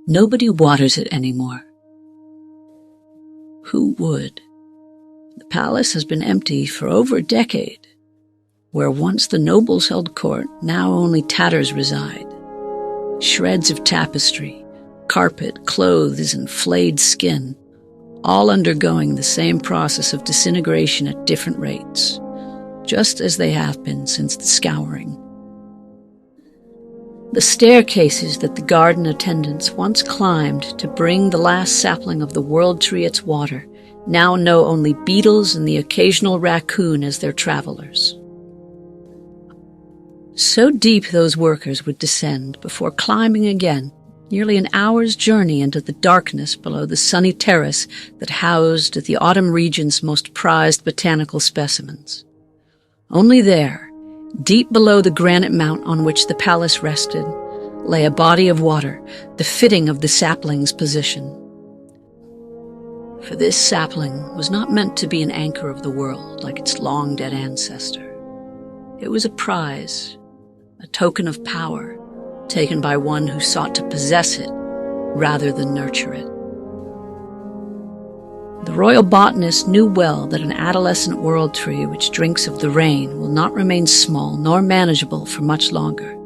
Nobody waters it anymore. Who would? The palace has been empty for over a decade. Where once the nobles held court, now only tatters reside. Shreds of tapestry, carpet, clothes, and flayed skin, all undergoing the same process of disintegration at different rates, just as they have been since the scouring. The staircases that the garden attendants once climbed to bring the last sapling of the world tree its water now know only beetles and the occasional raccoon as their travelers. So deep those workers would descend before climbing again, nearly an hour's journey into the darkness below the sunny terrace that housed the autumn region's most prized botanical specimens. Only there, deep below the granite mount on which the palace rested, lay a body of water befitting of the sapling's position. For this sapling was not meant to be an anchor of the world like its long-dead ancestor. It was a prize, a token of power, taken by one who sought to possess it rather than nurture it. The royal botanist knew well that an adolescent world tree which drinks of the rain will not remain small nor manageable for much longer.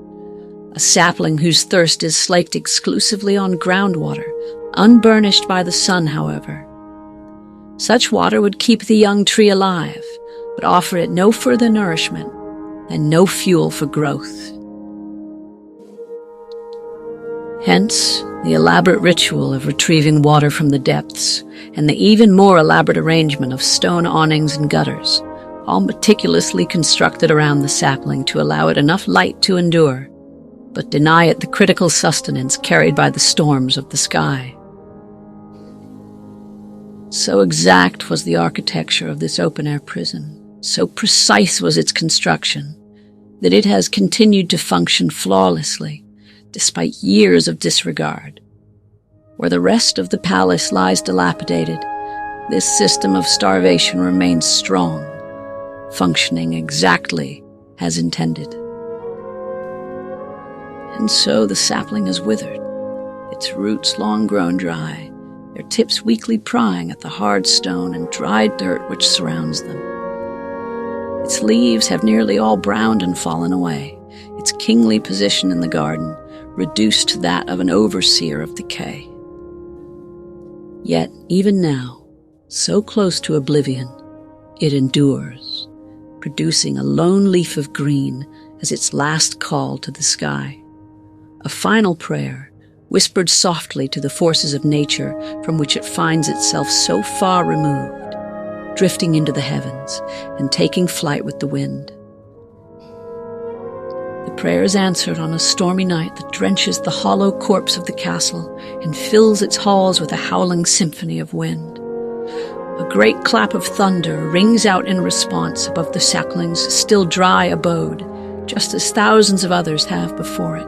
A sapling whose thirst is slaked exclusively on groundwater, unburnished by the sun, however. Such water would keep the young tree alive, but offer it no further nourishment and no fuel for growth. Hence, the elaborate ritual of retrieving water from the depths, and the even more elaborate arrangement of stone awnings and gutters, all meticulously constructed around the sapling to allow it enough light to endure, but deny it the critical sustenance carried by the storms of the sky. So exact was the architecture of this open-air prison, so precise was its construction, that it has continued to function flawlessly, despite years of disregard. Where the rest of the palace lies dilapidated, this system of starvation remains strong, functioning exactly as intended. And so the sapling is withered, its roots long grown dry, their tips weakly prying at the hard stone and dried dirt which surrounds them. Its leaves have nearly all browned and fallen away, its kingly position in the garden reduced to that of an overseer of decay. Yet, even now, so close to oblivion, it endures, producing a lone leaf of green as its last call to the sky, a final prayer whispered softly to the forces of nature from which it finds itself so far removed, drifting into the heavens and taking flight with the wind. The prayer is answered on a stormy night that drenches the hollow corpse of the castle and fills its halls with a howling symphony of wind. A great clap of thunder rings out in response above the sapling's still dry abode, just as thousands of others have before it.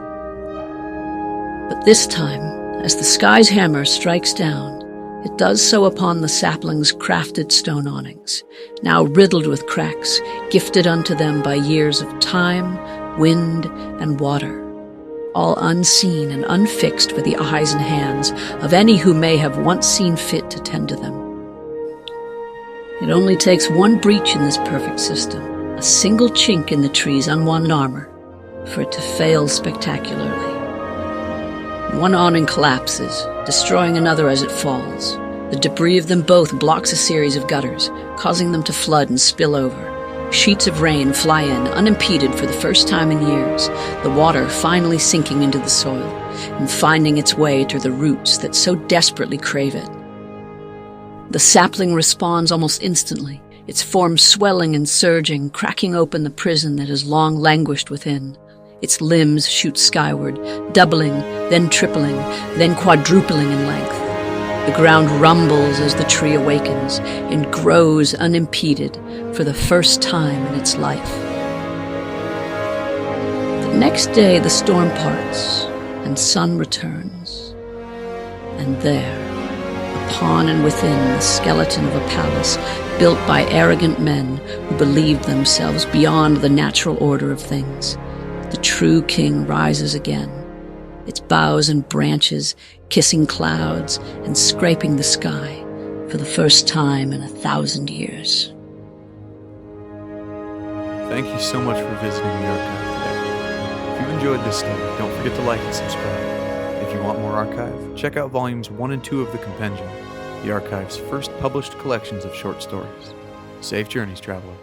But this time, as the sky's hammer strikes down, it does so upon the sapling's crafted stone awnings, now riddled with cracks, gifted unto them by years of time, wind, and water, all unseen and unfixed for the eyes and hands of any who may have once seen fit to tend to them. It only takes one breach in this perfect system, a single chink in the tree's unwonted armor, for it to fail spectacularly. One awning collapses, destroying another as it falls. The debris of them both blocks a series of gutters, causing them to flood and spill over. Sheets of rain fly in, unimpeded for the first time in years, the water finally sinking into the soil and finding its way to the roots that so desperately crave it. The sapling responds almost instantly, its form swelling and surging, cracking open the prison that has long languished within. Its limbs shoot skyward, doubling, then tripling, then quadrupling in length. The ground rumbles as the tree awakens and grows unimpeded for the first time in its life. The next day the storm parts and sun returns. And there, upon and within the skeleton of a palace built by arrogant men who believed themselves beyond the natural order of things, the true king rises again, its boughs and branches kissing clouds and scraping the sky for the first time in 1,000 years. Thank you so much for visiting the archive today. If you enjoyed this study, don't forget to like and subscribe. If you want more archive, check out volumes 1 and 2 of the Compendium, the archive's first published collections of short stories. Safe journeys, traveler.